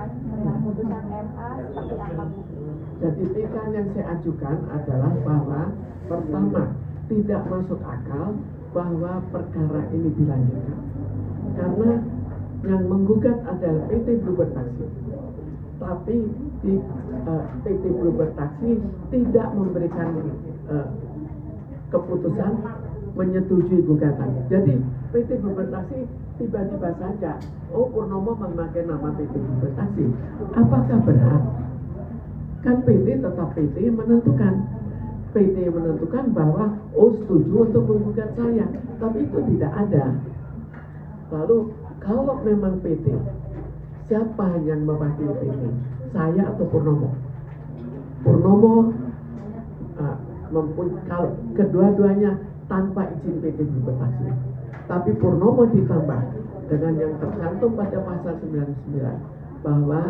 ajukan dengan putusan MA seperti apa? Jadi pilihan yang saya ajukan adalah bahwa pertama, tidak masuk akal bahwa perkara ini dilanjutkan karena yang menggugat adalah PT Bluebird Taxi, tapi di PT Bluebird Taxi tidak memberikan keputusan menyetujui gugatan. Jadi PT Bluebird Taxi tiba-tiba saja, oh Purnomo memakai nama PT Bluebird Taxi. Apakah berhak? Kan PT tetap PT menentukan. PT menentukan bahwa oh setuju untuk menggugat saya, tapi itu tidak ada. Lalu kalau memang PT, siapa yang mewakili PT? Saya atau Purnomo? Purnomo kalau kedua-duanya tanpa izin PT Bluebird Taxi. Tapi Purnomo ditambah dengan yang tercantum pada pasal 99 bahwa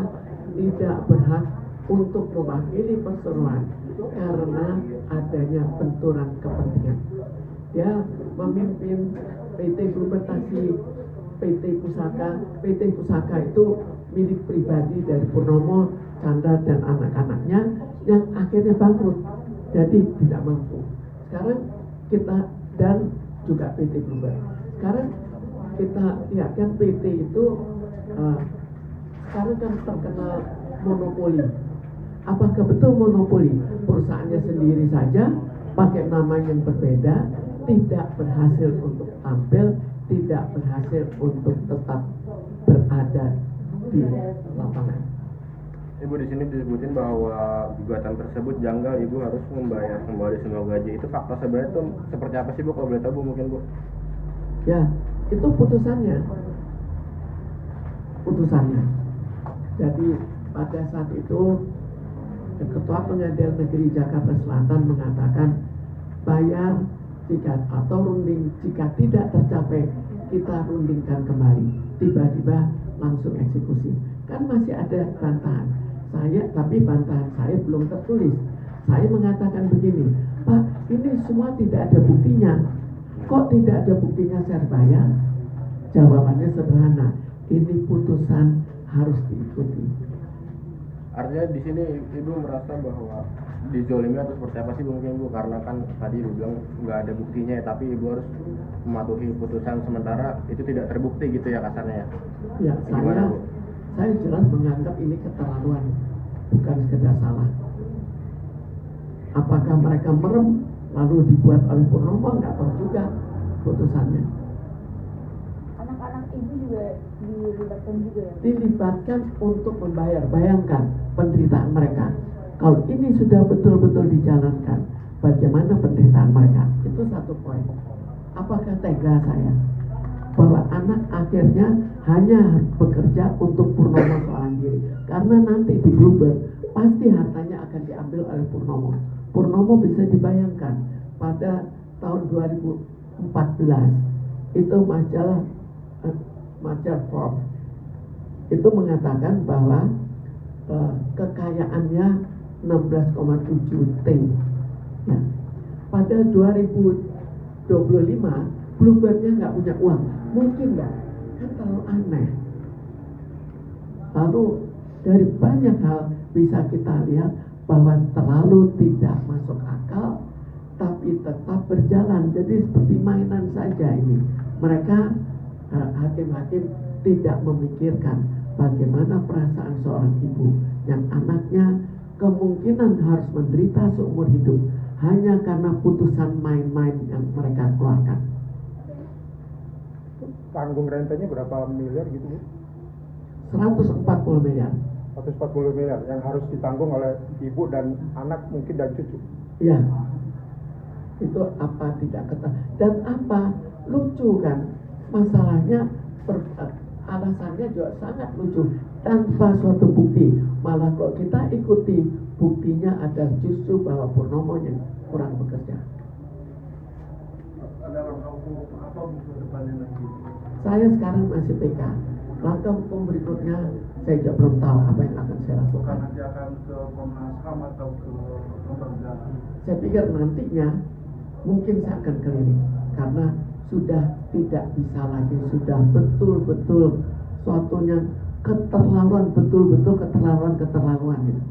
tidak berhak untuk mewakili perseroan karena adanya benturan kepentingan. Dia memimpin PT Bluebird Taxi, PT Pusaka itu milik pribadi dari Purnomo, Chandra dan anak-anaknya yang akhirnya bangkrut, jadi tidak mampu. Sekarang kita dan juga PT Bluebird. Sekarang kita lihatkan PT itu sekarang kan terkenal monopoli. Apakah betul monopoli? Perusahaannya sendiri saja pakai nama yang berbeda, tidak berhasil untuk tampil, tidak berhasil untuk tetap berada di lapangan. Ibu di sini disebutin bahwa gugatan tersebut janggal, Ibu harus membayar kembali semua gaji. Itu fakta sebenarnya itu seperti apa sih Bu? Kalau boleh tahu Bu mungkin Bu? Ya, itu putusannya. Jadi pada saat itu Ketua Pengadilan Negeri Jakarta Selatan mengatakan bayar jika atau runding jika tidak tercapai kita rundingkan kembali. Tiba-tiba langsung eksekusi. Kan masih ada bantahan. Tapi bantahan saya belum tertulis. Saya mengatakan begini, Pak, ini semua tidak ada buktinya. Kok tidak ada buktinya saya bayar? Jawabannya sederhana, ini putusan harus diikuti. Artinya di sini Ibu merasa bahwa dizolimi atau seperti apa sih mungkin Bu? Karena kan tadi Ibu bilang nggak ada buktinya ya, tapi Ibu harus mematuhi putusan sementara itu tidak terbukti gitu ya kasarnya. Ya, saya jelas menganggap ini keterlaluan, bukan sekedar salah. Apakah mereka merem lalu dibuat oleh Purnomo? Nggak tahu juga putusannya. Anak-anak Ibu juga dilibatkan juga ya? Dilibatkan untuk membayar. Bayangkan penderitaan mereka. Kalau ini sudah betul-betul dijalankan, bagaimana penderitaan mereka? Itu satu poin. Apakah tega saya bahwa anak akhirnya hanya bekerja untuk Purnomo seorang diri? Karena nanti di Bluebird pasti hartanya akan diambil oleh Purnomo. Purnomo bisa dibayangkan pada tahun 2014 itu majalah Forbes itu mengatakan bahwa kekayaannya 16,7 T. Ya. Pada 2025 Bluebird-nya nggak punya uang, mungkin nggak? Kan terlalu aneh. Lalu dari banyak hal bisa kita lihat bahwa terlalu tidak masuk akal, tapi tetap berjalan. Jadi seperti mainan saja ini. Mereka hakim-hakim tidak memikirkan bagaimana perasaan seorang ibu yang anaknya kemungkinan harus menderita seumur hidup hanya karena putusan main-main yang mereka keluarkan. Tanggung rentenya berapa miliar gitu Bu? 140 miliar. 140 miliar yang harus ditanggung oleh ibu dan anak mungkin dan cucu. Ya, itu apa tidak ketahui dan apa lucu kan? Masalahnya alasannya juga sangat lucu tanpa suatu bukti. Malah kalau kita ikuti buktinya ada justru bahwa Purnomo yang kurang bekerja. Ada langkah hukum apa ke depannya lagi? Saya sekarang masih PK. Langkah hukum berikutnya saya juga belum tahu apa yang akan saya lakukan. Nanti akan ke Komnas HAM atau ke lembaga? Saya pikir nantinya mungkin saya akan keliling karena sudah tidak bisa lagi, sudah betul-betul suatunya keterlaluan, betul-betul keterlaluan gitu.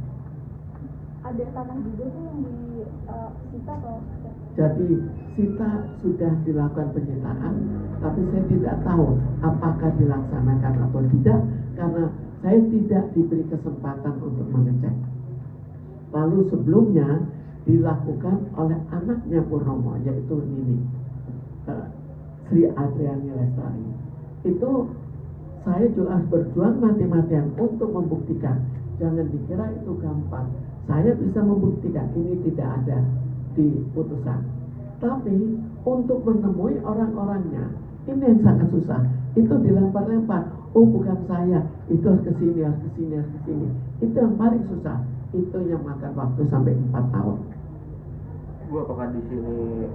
Ada tanah juga tuh yang disita atau? Jadi sita sudah dilakukan penyitaan, tapi saya tidak tahu apakah dilaksanakan atau tidak karena saya tidak diberi kesempatan untuk mengecek. Lalu sebelumnya dilakukan oleh anaknya Purnomo, yaitu Nini, Sri Adriani Lestari. Itu saya juga harus berjuang mati-matian untuk membuktikan. Jangan dikira itu gampang. Saya bisa membuktikan ini tidak ada di putusan. Tapi untuk menemui orang-orangnya, ini yang sangat susah. Itu dilempar-lempar. Oh bukan saya, itu harus ke sini, harus ke sini, harus ke sini. Itu yang paling susah. Itu yang makan waktu sampai 4 tahun. Bu, apakah di sini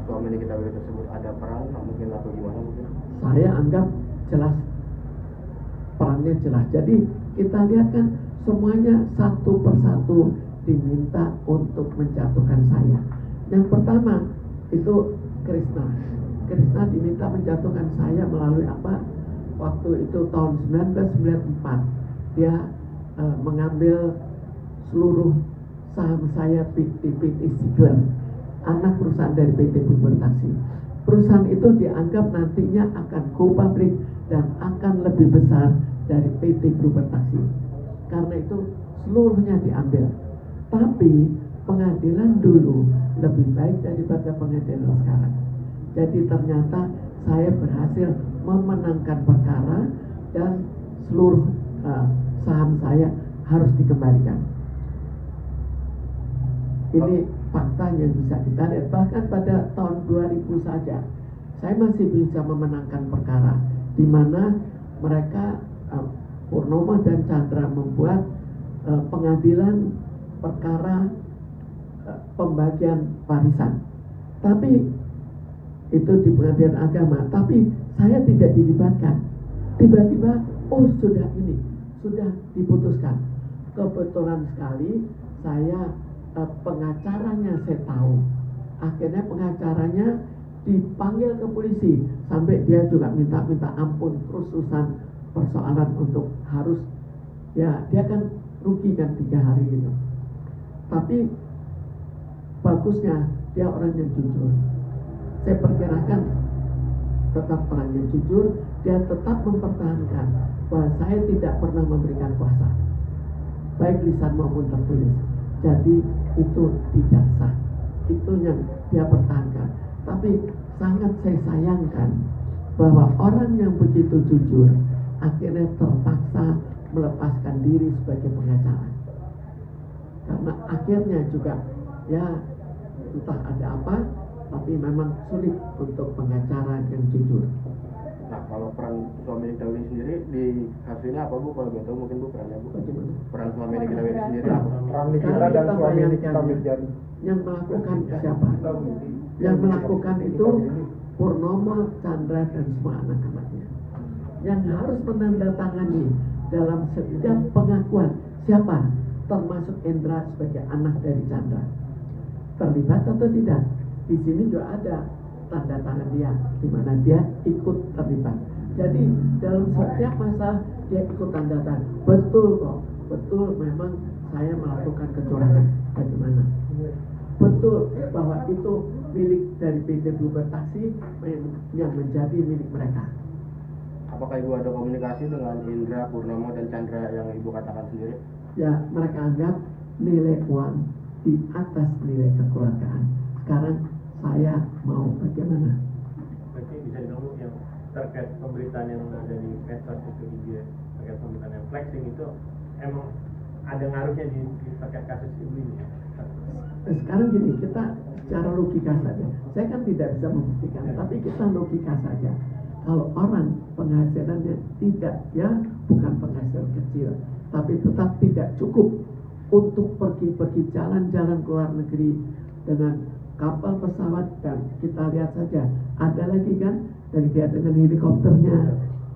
suami kita tersebut ada peran mungkin atau gimana mungkin? Saya anggap jelas, perannya jelas. Jadi kita lihat kan semuanya satu persatu diminta untuk menjatuhkan saya. Yang pertama itu Krishna diminta menjatuhkan saya melalui apa? Waktu itu tahun 1994 dia mengambil seluruh saham saya di PT Sigler, anak perusahaan dari PT Bluebird Taxi. Perusahaan itu dianggap nantinya akan go public dan akan lebih besar dari PT Bluebird Taxi. Karena itu seluruhnya diambil. Tapi pengadilan dulu lebih baik daripada pengadilan sekarang. Jadi ternyata saya berhasil memenangkan perkara dan seluruh saham saya harus dikembalikan. Ini fakta yang bisa kita lihat. Bahkan pada tahun 2000 saja saya masih bisa memenangkan perkara di mana mereka Purnomo dan Chandra membuat pengadilan perkara pembagian warisan. Tapi itu di pengadilan agama, tapi saya tidak dilibatkan. Tiba-tiba sudah diputuskan. Kebetulan sekali saya pengacaranya saya tahu. Akhirnya pengacaranya dipanggil ke polisi sampai dia juga minta ampun terus-terusan persoalan untuk harus ya dia kan rugi kan 3 hari gitu. Tapi bagusnya dia orang yang jujur. Saya perkirakan tetap orang yang jujur, dia tetap mempertahankan bahwa saya tidak pernah memberikan kuasa, baik lisan maupun tertulis. Jadi itu tidak sah. Itu yang dia pertahankan. Tapi sangat saya sayangkan bahwa orang yang begitu jujur akhirnya terpaksa melepaskan diri sebagai pengacara. Karena akhirnya juga ya entah ada apa, tapi memang sulit untuk pengacara yang jujur. Nah, kalau peran suami Nikita Willy sendiri di kasus ini apa Bu? Kalau nggak tahu mungkin Bu perannya Bu. Bagaimana? Peran suami Nikita Willy sendiri apa? Peran Nikita dan suami Nikita Mirjani. Yang melakukan siapa? Yang melakukan itu Purnomo, Chandra dan semua anak-anaknya. Yang harus menandatangani dalam setiap pengakuan siapa? Termasuk Indra sebagai anak dari Chandra. Terlibat atau tidak? Di sini juga ada tanda tangan dia, di mana dia ikut terlibat. Jadi dalam setiap masalah dia ikut tanda tangan. Betul kok, betul memang saya melakukan kecurangan. Bagaimana? Betul bahwa itu milik dari PT Bluebird Taxi yang menjadi milik mereka. Apakah Ibu ada komunikasi dengan Indra, Purnomo, dan Chandra yang Ibu katakan sendiri? Ya, mereka anggap nilai uang di atas nilai kekeluargaan. Sekarang saya mau bagaimana? Berarti bisa dibilang yang terkait pemberitaan yang ada di medsos itu dia terkait pemberitaan yang flexing itu emang ada ngaruhnya di terkait kasus ibu ini ya? Sekarang gini, kita secara logika saja. Saya kan tidak bisa membuktikan, tapi kita logika saja. Kalau orang penghasilannya tidak, ya bukan penghasilan kecil, tapi tetap tidak cukup untuk pergi jalan-jalan ke luar negeri dengan kapal, pesawat, dan kita lihat saja ada lagi kan dari dia dengan helikopternya,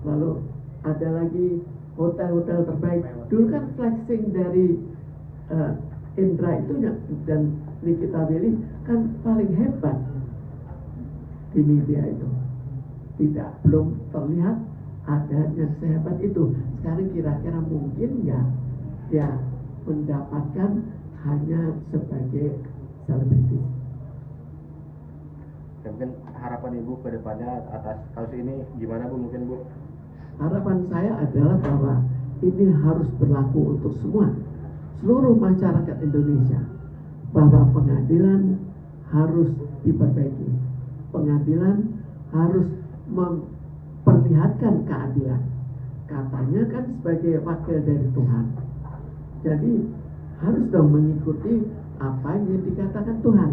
lalu ada lagi hotel-hotel terbaik. Dulu kan flexing dari Indra itu dan Nikita Willy kan paling hebat di media itu. Belum terlihat ada yang sehebat itu. Sekarang kira-kira mungkin nggak dia mendapatkan hanya sebagai selebriti? Ya, mungkin harapan Ibu ke depannya atas kasus ini gimana Bu, mungkin Bu? Harapan saya adalah bahwa ini harus berlaku untuk seluruh masyarakat Indonesia, bahwa pengadilan harus diperbaiki, pengadilan harus memperlihatkan keadilan. Katanya kan sebagai wakil dari Tuhan, jadi harus dong mengikuti apa yang dikatakan Tuhan,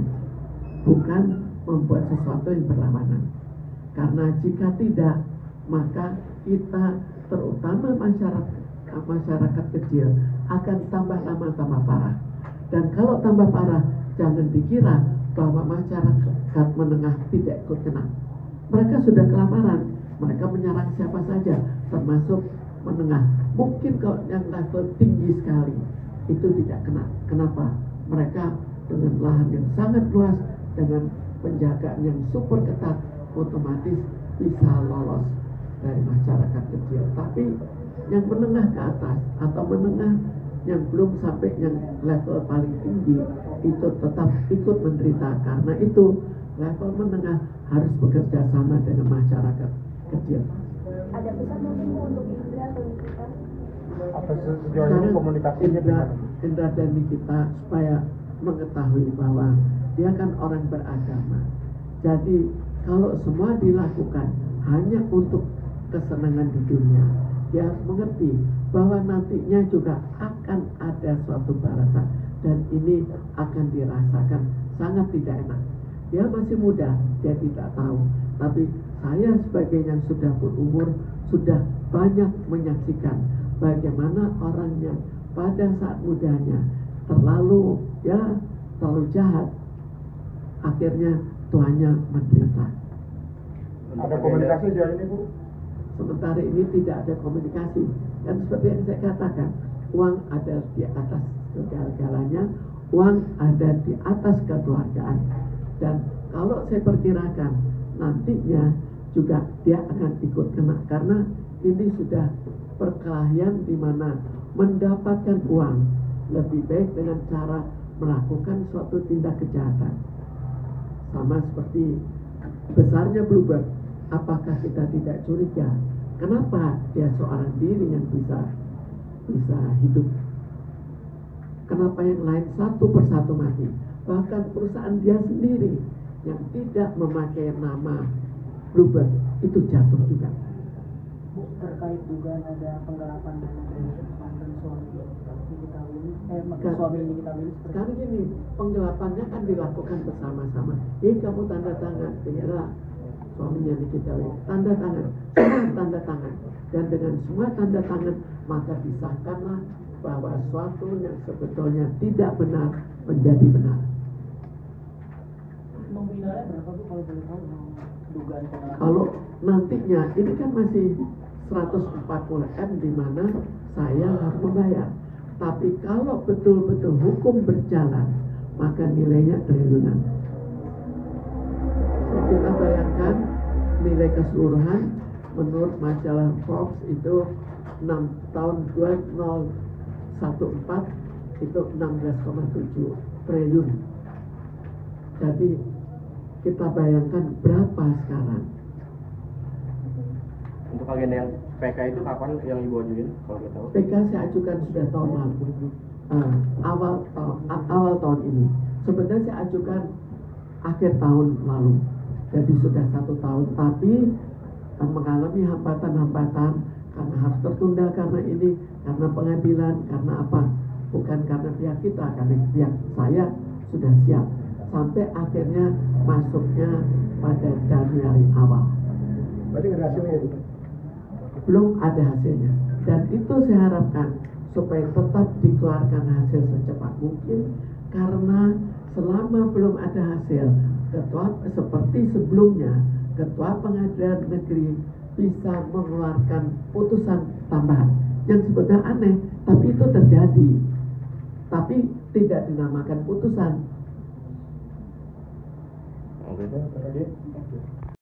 bukan membuat sesuatu yang berlawanan. Karena jika tidak, maka kita, terutama masyarakat kecil, akan tambah lama tambah parah. Dan kalau tambah parah, jangan dikira bahwa masyarakat menengah tidak ikut kena. Mereka sudah kelaparan, mereka menyerang siapa saja, termasuk menengah. Mungkin kalau yang level tinggi sekali itu tidak kena. Kenapa? Mereka dengan lahan yang sangat luas, dengan penjagaan yang super ketat, otomatis bisa lolos dari masyarakat kecil. Tapi yang menengah ke atas atau menengah yang belum sampai yang level paling tinggi itu tetap ikut menderita. Karena itu level menengah harus bekerja sama dengan masyarakat kecil. Ada pesan mungkin Bu untuk Indra atau Nikita? Atau sejauh ini komunikasinya gimana? Indra dan Nikita supaya mengetahui bahwa dia kan orang beragama. Jadi kalau semua dilakukan hanya untuk kesenangan di dunia, dia harus mengerti bahwa nantinya juga akan ada suatu balasan, dan ini akan dirasakan sangat tidak enak. Dia masih muda, dia tidak tahu. Tapi saya sebagai yang sudah berumur, sudah banyak menyaksikan bagaimana orang yang pada saat mudanya terlalu jahat, akhirnya tuanya menderita. Ada komunikasi sejauh ini Bu? Sementara ini tidak ada komunikasi. Dan seperti yang saya katakan, uang ada di atas segala-galanya, uang ada di atas kekeluargaan. Dan kalau saya perkirakan nantinya juga dia akan ikut kena, karena ini sudah perkelahian di mana mendapatkan uang lebih baik dengan cara melakukan suatu tindak kejahatan. Sama seperti besarnya Bluebird, apakah kita tidak curiga? Kenapa dia seorang diri yang bisa hidup? Kenapa yang lain satu persatu mati? Bahkan perusahaan dia sendiri yang tidak memakai nama Bluebird itu jatuh juga. Bu, terkait dugaan ada penggelapan dana dari mantan suami Nikita Willy, suami Nikita Willy. Sekarang gini, penggelapannya kan dilakukan bersama-sama. Kamu tanda tangan, inilah suaminya Nikita Willy, tanda tangan, semua tanda tangan, dan dengan semua tanda tangan maka disahkanlah bahwa suatu yang sebetulnya tidak benar menjadi benar. Nominalnya berapa Bu kalau boleh tahu dugaan penggelapan? Kalau nantinya ini kan masih 140 M di mana saya harus membayar. Tapi kalau betul-betul hukum berjalan, maka nilainya triliunan. Kita bayangkan nilai keseluruhan menurut majalah Forbes itu 6 tahun 2014 itu 16,7 triliun. Jadi kita bayangkan berapa sekarang. Untuk agenda yang PK itu kapan yang Ibu ajuin kalau kita tahu? PK saya ajukan sudah tahun lalu, awal tahun ini. Sebenarnya saya ajukan akhir tahun lalu, jadi sudah 1 tahun. Tapi mengalami hambatan-hambatan karena harus tertunda, karena ini, karena pengadilan, karena apa? Bukan karena pihak kita, karena pihak saya sudah siap. Sampai akhirnya masuknya pada Januari awal. Berarti nggak ada hasilnya itu? Belum ada hasilnya, dan itu saya harapkan supaya tetap dikeluarkan hasil secepat mungkin, karena selama belum ada hasil, ketua seperti sebelumnya, ketua pengadilan negeri bisa mengeluarkan putusan tambahan yang sebetulnya aneh, tapi itu terjadi, tapi tidak dinamakan putusan. Oke.